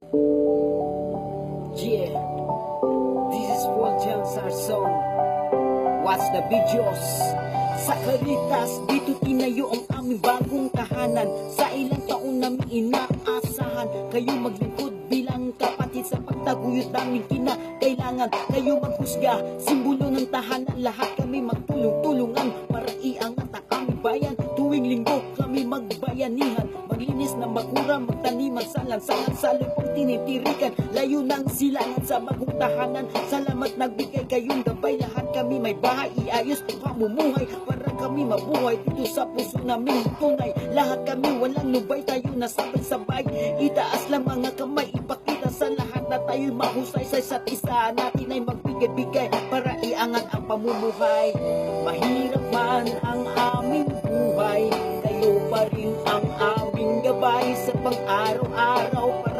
Yeah, this is Paul Jansar song. Watch the videos. Sa Caritas, dito tinayo ang aming bagong tahanan. Sa ilang taon namin inaasahan, kayo maglingkod bilang kapatid sa pagtaguyod naming kinakailangan. Kayo maghusga, simbolo ng tahanan. Lahat kami magtulong-tulungan para iangat ang aming bayan. Tuwing linggo kami magbayanihan, maglinis ng bakura, magtanim, magsalansangan sa lupang tinitirikan. Layo ng silangan sa bagong tahanan. Salamat nagbigay kayong gabay. Lahat kami may bahay, iayos ang pamumuhay para kami mabuhay dito sa puso namin tunay. Lahat kami walang lubay, tayo na sabay-sabay. Itaas lang mga kamay, ipakita sa lahat na tayo'y mahusay sa isa't isa. Natin ay magbigay-bigay para iangat ang pamumuhay. Mahirap man ang aming buhay, kayo pa rin ang aming gabay sa pang-araw-araw.